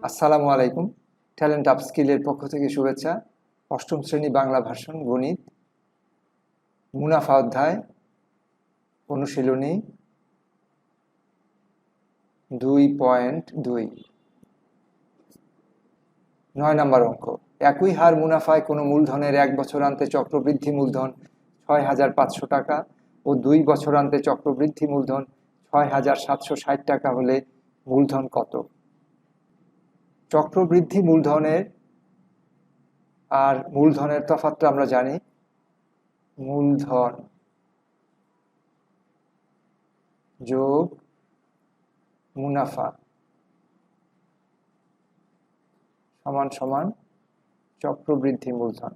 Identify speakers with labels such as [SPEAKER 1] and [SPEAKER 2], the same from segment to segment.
[SPEAKER 1] আসসালামু আলাইকুম। ট্যালেন্ট আপস্কিলের পক্ষ থেকে শুভেচ্ছা। অষ্টম শ্রেণী বাংলা ভাষণ গণিত মুনাফা অধ্যায় অনুশীলনী 2.2 9 নম্বর অঙ্ক। একই হার মুনাফায় কোনো মূলধনের 1 বছরান্তে চক্রবৃদ্ধি মূলধন 6,500 টাকা ও 2 বছরান্তে চক্রবৃদ্ধি মূলধন 6,760 টাকা হলে মূলধন কত? চক্রবৃদ্ধি মূলধনের আর মূলধনের তফাৎটা আমরা জানি। মূলধন যোগ মুনাফা সমান সমান চক্রবৃদ্ধি মূলধন।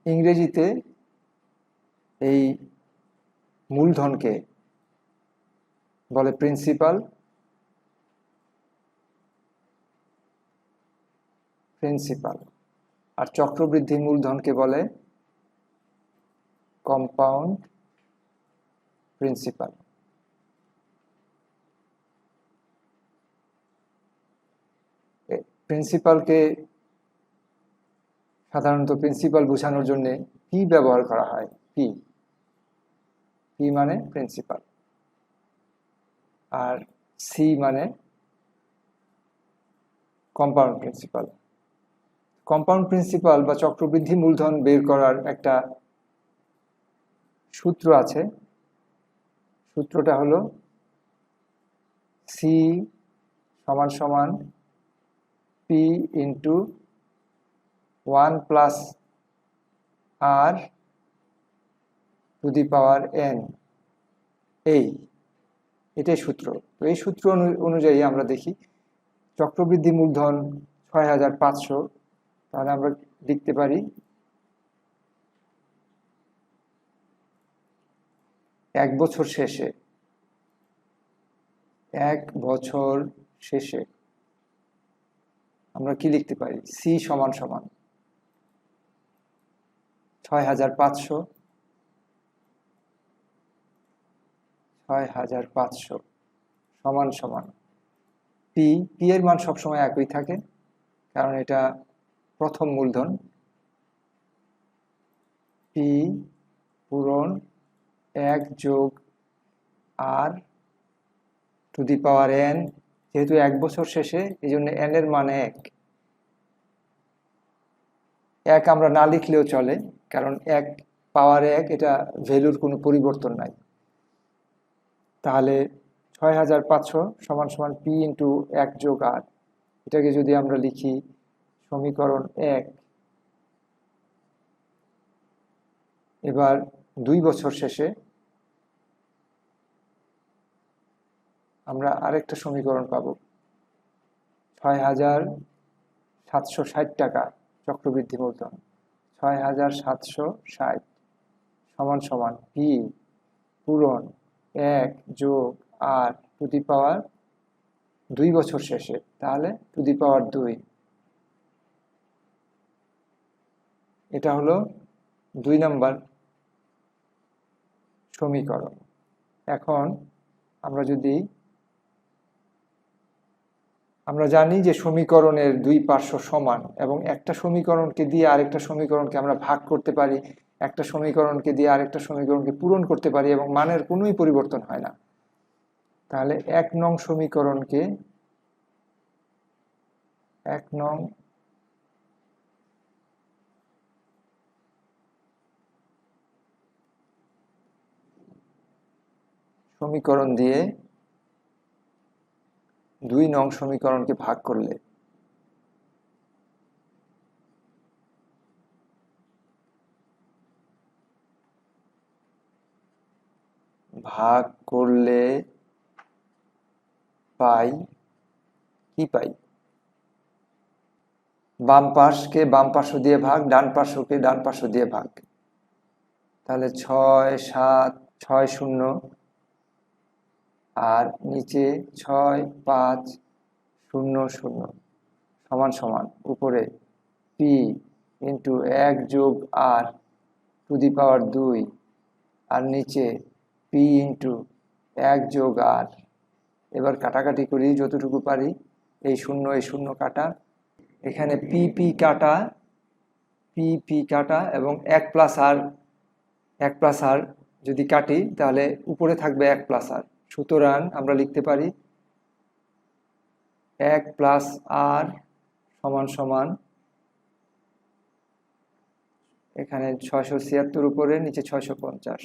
[SPEAKER 1] ইংরেজিতে এই মূলধনকে বলে প্রিন্সিপাল, আর চক্রবৃদ্ধি মূলধনকে বলে কম্পাউন্ড প্রিন্সিপাল। প্রিন্সিপালকে সাধারণত প্রিন্সিপাল বোঝানোর জন্য পি ব্যবহার করা হয়। পি মানে প্রিন্সিপাল, আর সি মানে কম্পাউন্ড প্রিন্সিপাল। কম্পাউন্ড প্রিন্সিপাল বা চক্রবৃদ্ধি মূলধন বের করার একটা সূত্র আছে। সূত্রটা হলো সি সমান সমান P into 1 plus r to the power n. এটাই সূত্র। তো এই সূত্র অনুযায়ী আমরা দেখি চক্রবৃদ্ধি মূলধন 6,500, তাহলে আমরা লিখতে পারি 1 বছর শেষে আমরা কি লিখতে পারি? সি সমান সমান 6,500 সমান সমান পি এর মান সবসময় একই থাকে, কারণ এটা প্রথম মূলধন। পি পূরণ 1 যোগ আর টু দি পাওয়ার এন। যেহেতু 1 বছর শেষে, এই জন্য এন এর মান 1। আমরা না লিখলেও চলে, কারণ 1 পাওয়ার 1 এটা ভ্যালুর কোনো পরিবর্তন নাই। তাহলে 6,500 সমান সমান পি ইন্টু 1 যোগ আর। এটাকে যদি আমরা লিখি সমীকরণ 1, এবার 2 বছর শেষে আমরা আরেকটা সমীকরণ পাব। 6,760 টাকা চক্রবৃদ্ধি মূলধন, 6,760 সমান সমান পি পূরণ 1 যোগ আর টু দি পাওয়ার 2 বছর শেষে, তাহলে টু দি পাওয়ার 2। এটা হলো 2 নম্বর সমীকরণ। এখন আমরা জানি যে সমীকরণের 2 পার্শ্ব সমান, এবং একটা সমীকরণকে দিয়ে আরেকটা সমীকরণকে আমরা ভাগ করতে পারি, একটা সমীকরণকে দিয়ে আরেকটা সমীকরণকে পূরণ করতে পারি, এবং মানের কোনোই পরিবর্তন হয় না। তাহলে 1 নং সমীকরণকে 1 নং সমীকরণ দিয়ে 2 নং সমীকরণকে ভাগ করলে পাই কি? পাই বাম পাশকে বাম পার্শ্ব দিয়ে ভাগ, ডান পার্শ্বকে ডান পার্শ্ব দিয়ে ভাগ। তাহলে 6, 7, 6, 0 আর নিচে 6, 5, 0, 0 সমান সমান উপরে পি ইন্টু 1 যোগ আর টু টু দি পাওয়ার 2 আর নিচে পি ইন্টু 1 যোগ আর। এবার কাটাকাটি করি যতটুকু পারি, এই শূন্য কাটা, এখানে পি পি কাটা, পি পি কাটা এবং 1 প্লাস আর যদি কাটি তাহলে উপরে থাকবে 1 প্লাস আর। সুতরাং আমরা লিখতে পারি 1 প্লাস আর সমান সমান, এখানে 676 উপরে নিচে 650।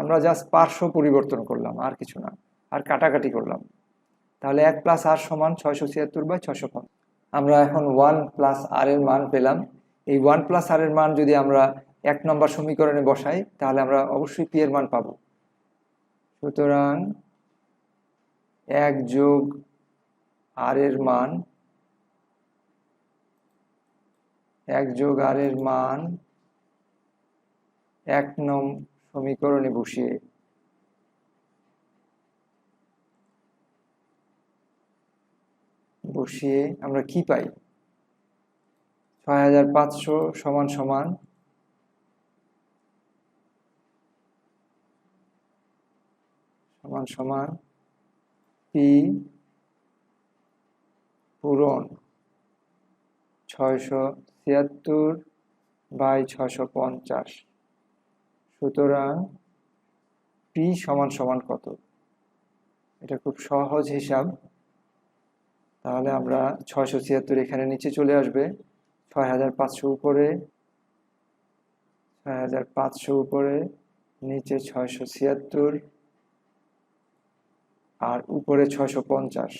[SPEAKER 1] আমরা জাস্ট পার্শ্ব পরিবর্তন করলাম, আর কিছু না, আর কাটাকাটি করলাম। তাহলে 1 প্লাস আর সমান 676/650। আমরা এখন 1 প্লাস আর এর মান পেলাম। এই 1 প্লাস আর এর মান যদি আমরা 1 নম্বর সমীকরণে বসাই তাহলে আমরা অবশ্যই পি এর মান পাব। সুতরাং 1 যোগ আর এর মান, 1 যোগ আর এর মান 1 নং সমীকরণে বসিয়ে আমরা কি পাই? 6500 সমান সমান পি পূরণ 676/650। সুতরাং পি সমান সমান কত? এটা খুব সহজ হিসাব। তাহলে আমরা 676 এখানে নিচে চলে আসবে, 6500 উপরে, 6500 উপরে, নিচে 676 আর উপরে 650।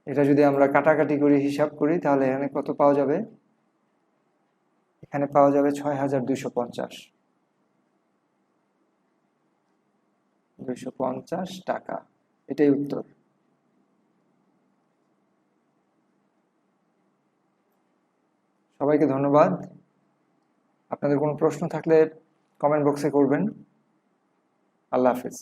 [SPEAKER 1] এটা যদি আমরা কাটাকাটি করে হিসাব করি তাহলে এখানে কত পাওয়া যাবে? এখানে পাওয়া যাবে 6250 টাকা। এটাই উত্তর। সবাইকে ধন্যবাদ। আপনাদের কোনো প্রশ্ন থাকলে কমেন্ট বক্সে করবেন। আল্লাহ হাফেজ।